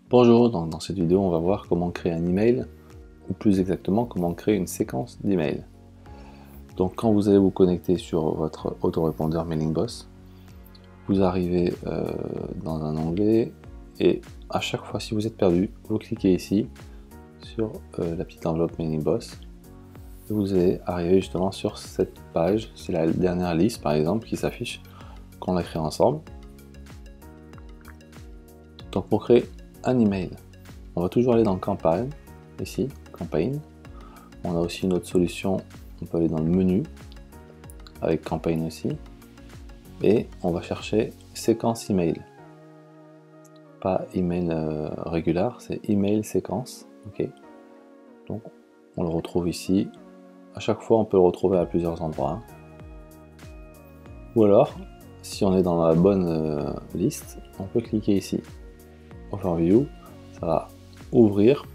Bonjour, donc dans cette vidéo on va voir comment créer un email, ou plus exactement comment créer une séquence d'emails. Donc quand vous allez vous connecter sur votre autorépondeur MailingBoss, vous arrivez dans un onglet et à chaque fois si vous êtes perdu, vous cliquez ici sur la petite enveloppe MailingBoss et vous allez arriver justement sur cette page, c'est la dernière liste par exemple qui s'affiche, qu'on a créé ensemble. Donc pour créer un email, on va toujours aller dans campagne, ici, campagne. On a aussi une autre solution, on peut aller dans le menu, avec campagne aussi, et on va chercher séquence email. Pas email régulier, c'est email séquence, ok. Donc on le retrouve ici, à chaque fois on peut le retrouver à plusieurs endroits. Ou alors, si on est dans la bonne liste, on peut cliquer ici. Overview, ça va ouvrir,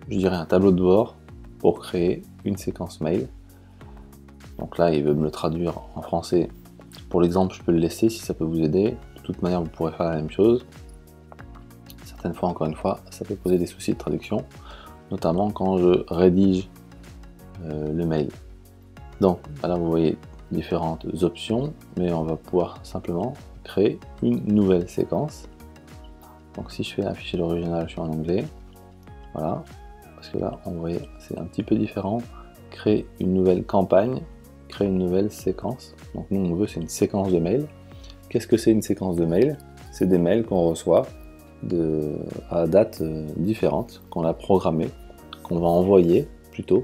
je dirais, un tableau de bord pour créer une séquence mail. Donc là, il veut me le traduire en français. Pour l'exemple, je peux le laisser si ça peut vous aider. De toute manière, vous pourrez faire la même chose. Certaines fois, encore une fois, ça peut poser des soucis de traduction, notamment quand je rédige le mail. Donc là, vous voyez différentes options, mais on va pouvoir simplement créer une nouvelle séquence. Donc si je fais afficher l'original, je suis en anglais, voilà, parce que là, on voit, c'est un petit peu différent. Créer une nouvelle campagne, créer une nouvelle séquence. Donc nous, on veut, c'est une séquence de mails. Qu'est-ce que c'est une séquence de mails? C'est des mails qu'on reçoit à dates différentes, qu'on a programmées, qu'on va envoyer plutôt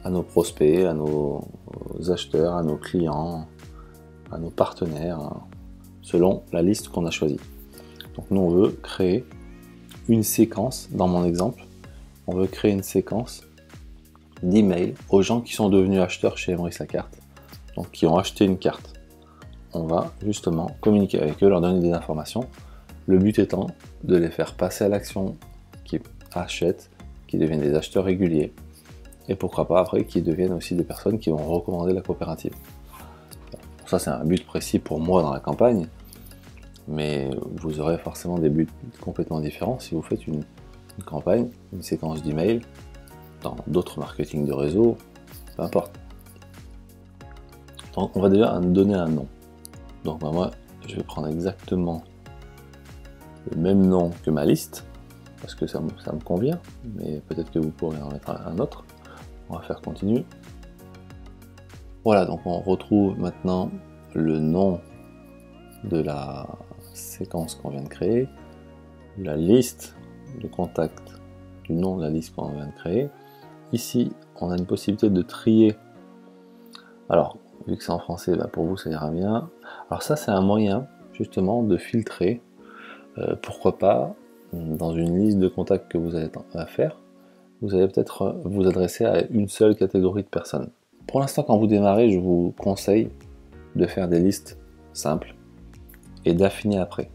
à nos prospects, à nos acheteurs, à nos clients, à nos partenaires, hein, selon la liste qu'on a choisie. Donc nous on veut créer une séquence, dans mon exemple, on veut créer une séquence d'emails aux gens qui sont devenus acheteurs chez Emrys Lacarte, donc qui ont acheté une carte. On va justement communiquer avec eux, leur donner des informations, le but étant de les faire passer à l'action, qui achètent, qui deviennent des acheteurs réguliers, et pourquoi pas après qui deviennent aussi des personnes qui vont recommander la coopérative. Bon, ça c'est un but précis pour moi dans la campagne, mais vous aurez forcément des buts complètement différents si vous faites une campagne, une séquence d'email, dans d'autres marketing de réseau, peu importe. Donc on va déjà donner un nom. Donc moi je vais prendre exactement le même nom que ma liste, parce que ça me convient, mais peut-être que vous pourrez en mettre un autre. On va faire continue. Voilà, donc on retrouve maintenant le nom de la séquence qu'on vient de créer, la liste de contacts du nom de la liste qu'on vient de créer. Ici, on a une possibilité de trier. Alors, vu que c'est en français, bah pour vous ça ira bien. Alors ça, c'est un moyen justement de filtrer. Pourquoi pas, dans une liste de contacts que vous allez faire, vous allez peut-être vous adresser à une seule catégorie de personnes. Pour l'instant, quand vous démarrez, je vous conseille de faire des listes simples et d'affiner après.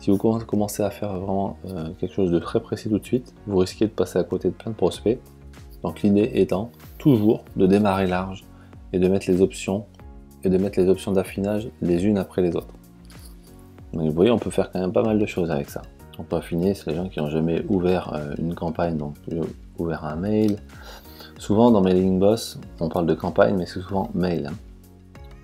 Si vous commencez à faire vraiment quelque chose de très précis tout de suite, vous risquez de passer à côté de plein de prospects. Donc l'idée étant toujours de démarrer large et de mettre les options d'affinage les unes après les autres. Donc vous voyez, on peut faire quand même pas mal de choses avec ça. On peut affiner, c'est les gens qui n'ont jamais ouvert une campagne, donc ouvert un mail. Souvent dans MailingBoss, on parle de campagne, mais c'est souvent mail. Hein.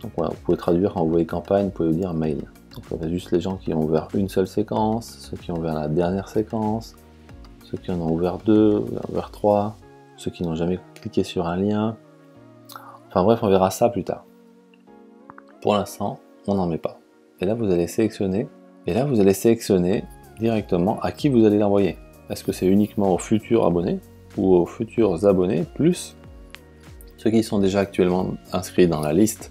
Donc voilà, vous pouvez traduire quand vous voyez campagne, vous pouvez dire mail. Donc ça fait juste les gens qui ont ouvert une seule séquence, ceux qui ont ouvert la dernière séquence, ceux qui en ont ouvert deux, ouvert trois, ceux qui n'ont jamais cliqué sur un lien. Enfin bref, on verra ça plus tard. Pour l'instant, on n'en met pas. Et là, vous allez sélectionner. Et là, vous allez sélectionner directement à qui vous allez l'envoyer. Est-ce que c'est uniquement aux futurs abonnés ou aux futurs abonnés plus ceux qui sont déjà actuellement inscrits dans la liste?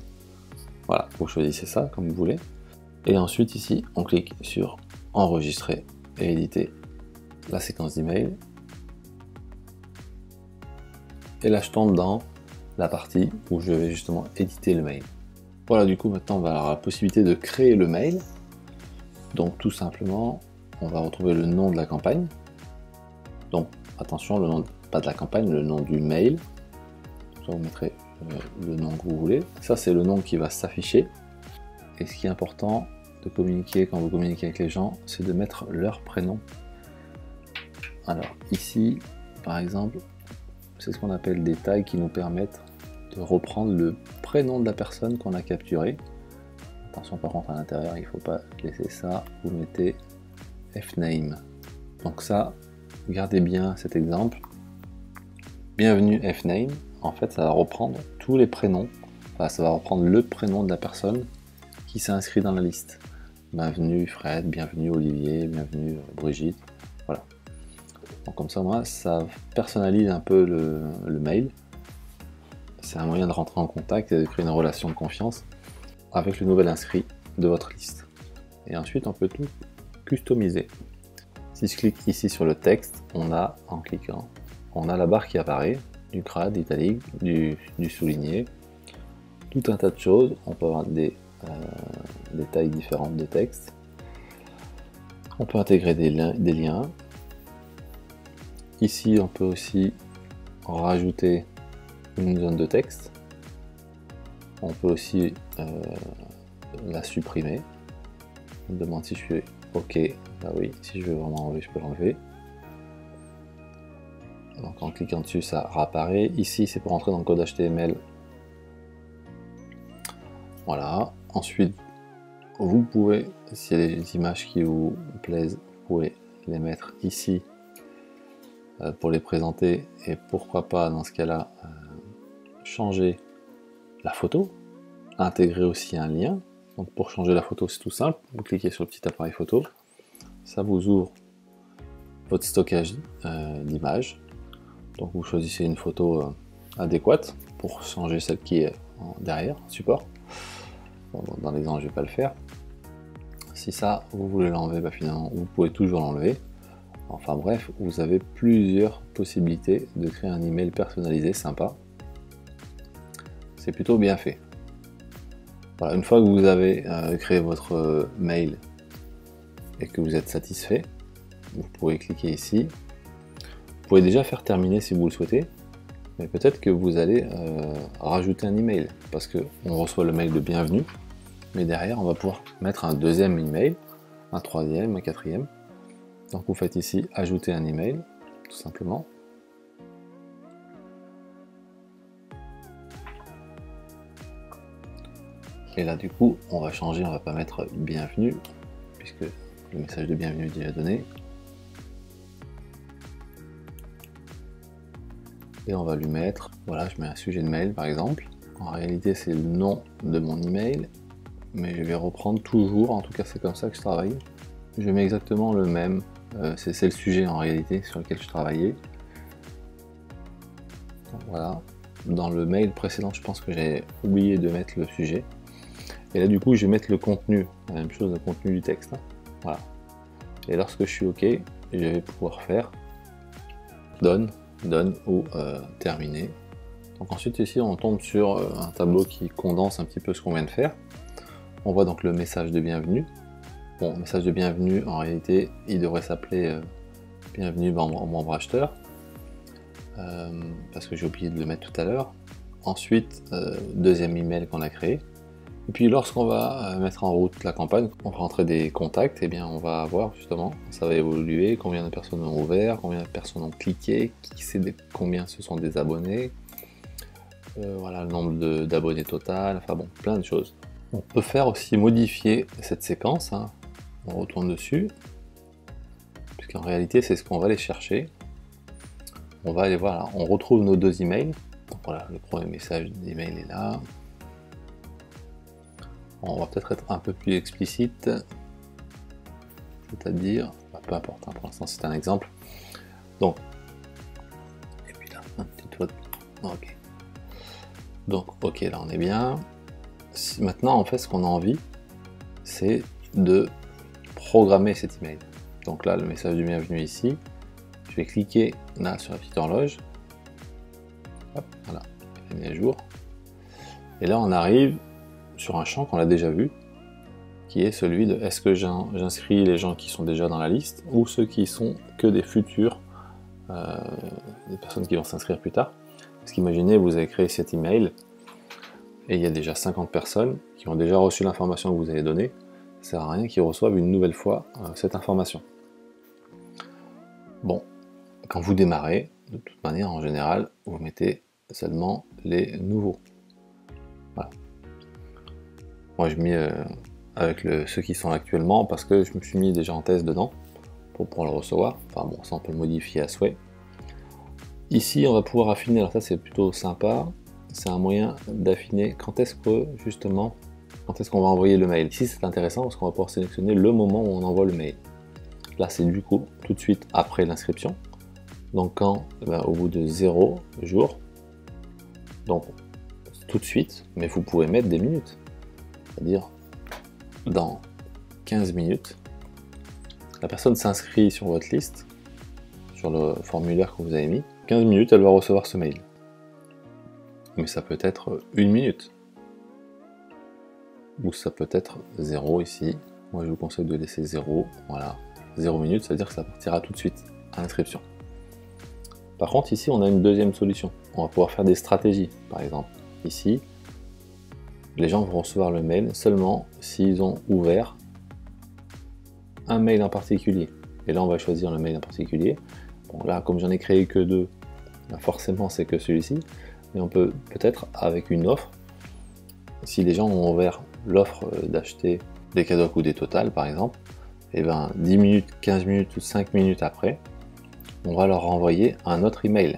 Voilà, vous choisissez ça comme vous voulez. Et ensuite ici, on clique sur enregistrer et éditer la séquence d'email. Et là, je tombe dans la partie où je vais justement éditer le mail. Voilà, du coup, maintenant, on va avoir la possibilité de créer le mail. Donc, tout simplement, on va retrouver le nom de la campagne. Donc, attention, le nom, pas de la campagne, le nom du mail. Ça, vous mettrez le nom que vous voulez. Ça, c'est le nom qui va s'afficher. Et ce qui est important de communiquer quand vous communiquez avec les gens, c'est de mettre leur prénom Alors ici, par exemple, c'est ce qu'on appelle des tags qui nous permettent de reprendre le prénom de la personne qu'on a capturé. Attention par contre à l'intérieur, il ne faut pas laisser ça, vous mettez fname. Donc ça, regardez bien cet exemple. Bienvenue fname, en fait ça va reprendre tous les prénoms, enfin ça va reprendre le prénom de la personne qui s'est inscrit dans la liste. Bienvenue Fred, bienvenue Olivier, bienvenue Brigitte, voilà. Donc comme ça, moi, ça personnalise un peu le mail. C'est un moyen de rentrer en contact et de créer une relation de confiance avec le nouvel inscrit de votre liste. Et ensuite, on peut tout customiser. Si je clique ici sur le texte, on a, en cliquant, on a la barre qui apparaît, du grade, italique, du souligné, tout un tas de choses. On peut avoir des tailles différentes de texte. On peut intégrer des liens. Ici, on peut aussi rajouter une zone de texte. On peut aussi la supprimer. On me demande si je suis OK. Bah oui, si je veux vraiment enlever, je peux l'enlever. Donc en cliquant dessus, ça réapparaît. Ici, c'est pour entrer dans le code HTML. Voilà. Ensuite, vous pouvez, s'il y a des images qui vous plaisent, vous pouvez les mettre ici pour les présenter, et pourquoi pas dans ce cas-là changer la photo, intégrer aussi un lien. Donc pour changer la photo, c'est tout simple, vous cliquez sur le petit appareil photo, ça vous ouvre votre stockage d'images. Donc vous choisissez une photo adéquate pour changer celle qui est derrière, support. Bon, dans l'exemple, je ne vais pas le faire. Si ça, vous voulez l'enlever, bah finalement, vous pouvez toujours l'enlever. Enfin bref, vous avez plusieurs possibilités de créer un email personnalisé sympa. C'est plutôt bien fait. Voilà, une fois que vous avez créé votre mail et que vous êtes satisfait, vous pouvez cliquer ici. Vous pouvez déjà faire terminer si vous le souhaitez, mais peut-être que vous allez rajouter un email parce qu'on reçoit le mail de bienvenue, mais derrière on va pouvoir mettre un deuxième email, un troisième, un quatrième. Donc vous faites ici ajouter un email, tout simplement. Et là du coup, on va changer, on va pas mettre bienvenue, puisque le message de bienvenue est déjà donné. Et on va lui mettre, voilà, je mets un sujet de mail par exemple. En réalité, c'est le nom de mon email, mais je vais reprendre toujours, en tout cas c'est comme ça que je travaille. Je mets exactement le même, c'est le sujet en réalité sur lequel je travaillais. Donc, voilà, dans le mail précédent, je pense que j'ai oublié de mettre le sujet. Et là du coup, je vais mettre le contenu, la même chose, le contenu du texte. Voilà. Et lorsque je suis OK, je vais pouvoir faire done ou terminer. Donc ensuite ici on tombe sur un tableau qui condense un petit peu ce qu'on vient de faire. On voit donc le message de bienvenue. Bon, message de bienvenue, en réalité il devrait s'appeler bienvenue membre acheteur, parce que j'ai oublié de le mettre tout à l'heure. Ensuite deuxième email qu'on a créé. Et puis lorsqu'on va mettre en route la campagne, on va rentrer des contacts, et bien on va voir justement, ça va évoluer, combien de personnes ont ouvert, combien de personnes ont cliqué, combien ce sont des abonnés, voilà le nombre d'abonnés total, enfin bon, plein de choses. On peut faire aussi modifier cette séquence, hein. On retourne dessus, puisqu'en réalité c'est ce qu'on va aller chercher. On va aller voir là, on retrouve nos deux emails. Donc voilà, le premier message d'email est là. On va peut-être être un peu plus explicite, c'est-à-dire, peu importe, hein, pour l'instant c'est un exemple. Donc, et puis là, un petit doigt, ok. Donc, ok, là on est bien. Maintenant, en fait, ce qu'on a envie, c'est de programmer cet email. Donc là, le message de bienvenue ici, je vais cliquer là sur la petite horloge. Hop, voilà, il est mis à jour. Et là, on arrive sur un champ qu'on a déjà vu, qui est celui de est-ce que j'inscris les gens qui sont déjà dans la liste ou ceux qui sont que des futurs, des personnes qui vont s'inscrire plus tard. Parce qu'imaginez, vous avez créé cet email et il y a déjà 50 personnes qui ont déjà reçu l'information que vous avez donnée. Ça sert à rien qu'ils reçoivent une nouvelle fois cette information. Bon, quand vous démarrez, de toute manière, en général, vous mettez seulement les nouveaux. Voilà. Moi, je mets avec ceux qui sont actuellement parce que je me suis mis déjà en test dedans pour pouvoir le recevoir. Enfin bon, ça on peut le modifier à souhait. Ici, on va pouvoir affiner. Alors ça, c'est plutôt sympa. C'est un moyen d'affiner quand est-ce que justement, quand est-ce qu'on va envoyer le mail. Ici, c'est intéressant parce qu'on va pouvoir sélectionner le moment où on envoie le mail. Là, c'est du coup tout de suite après l'inscription. Donc quand, au bout de 0 jours, donc tout de suite, mais vous pouvez mettre des minutes. C'est-à-dire dans 15 minutes, la personne s'inscrit sur votre liste, sur le formulaire que vous avez mis. 15 minutes, elle va recevoir ce mail. Mais ça peut être 1 minute. Ou ça peut être 0 ici. Moi, je vous conseille de laisser 0. Voilà. 0 minutes, ça veut dire que ça partira tout de suite à l'inscription. Par contre, ici, on a une deuxième solution. On va pouvoir faire des stratégies. Par exemple, ici, les gens vont recevoir le mail seulement s'ils ont ouvert un mail en particulier. Et là, on va choisir le mail en particulier. Bon, là, comme j'en ai créé que 2, forcément, c'est que celui-ci. Mais on peut peut-être, avec une offre, si les gens ont ouvert l'offre d'acheter des cadeaux ou des totales, par exemple, et ben 10 minutes, 15 minutes ou 5 minutes après, on va leur renvoyer un autre email.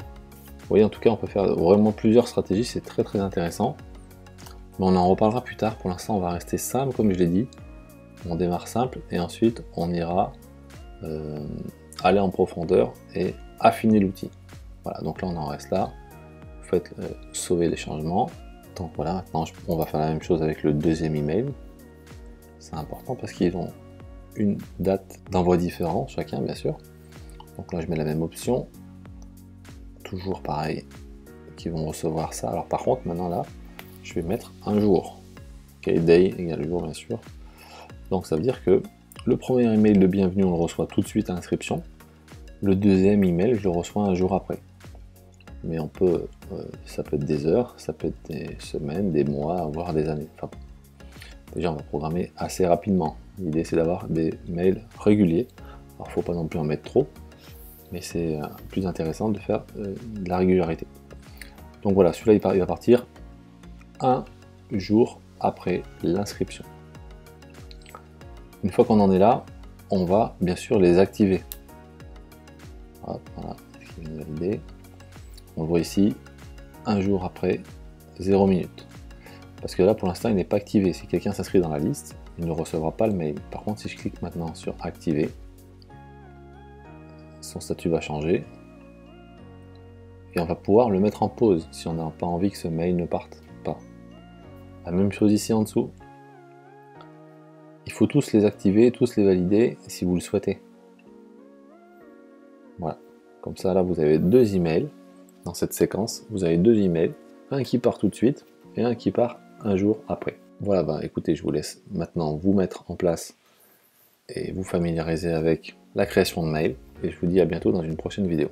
Vous voyez, en tout cas, on peut faire vraiment plusieurs stratégies, c'est très très intéressant. Mais on en reparlera plus tard. Pour l'instant, on va rester simple, comme je l'ai dit. On démarre simple et ensuite on ira aller en profondeur et affiner l'outil. Voilà, donc là on en reste là. Vous faites sauver les changements. Donc voilà, maintenant on va faire la même chose avec le deuxième email. C'est important parce qu'ils ont une date d'envoi différente chacun, bien sûr. Donc là je mets la même option. Toujours pareil, qui vont recevoir ça. Alors par contre, maintenant là, je vais mettre un jour. Ok, day égale jour, bien sûr. Donc ça veut dire que le premier email de bienvenue, on le reçoit tout de suite à l'inscription. Le deuxième email, je le reçois un jour après. Mais on peut, ça peut être des heures, ça peut être des semaines, des mois, voire des années. Enfin, déjà, on va programmer assez rapidement. L'idée, c'est d'avoir des mails réguliers. Alors, il ne faut pas non plus en mettre trop, mais c'est plus intéressant de faire de la régularité. Donc voilà, celui-là, il va partir un jour après l'inscription. Une fois qu'on en est là, on va bien sûr les activer. Hop, voilà, on le voit ici, un jour après, 0 minutes. Parce que là, pour l'instant, il n'est pas activé. Si quelqu'un s'inscrit dans la liste, il ne recevra pas le mail. Par contre, si je clique maintenant sur activer, son statut va changer. Et on va pouvoir le mettre en pause si on n'a pas envie que ce mail ne parte pas. La même chose ici en dessous. Il faut tous les activer, tous les valider si vous le souhaitez. Voilà. Comme ça, là, vous avez 2 emails. Dans cette séquence, vous avez 2 emails. Un qui part tout de suite et un qui part un jour après. Voilà, bah, écoutez, je vous laisse maintenant vous mettre en place et vous familiariser avec la création de mails. Et je vous dis à bientôt dans une prochaine vidéo.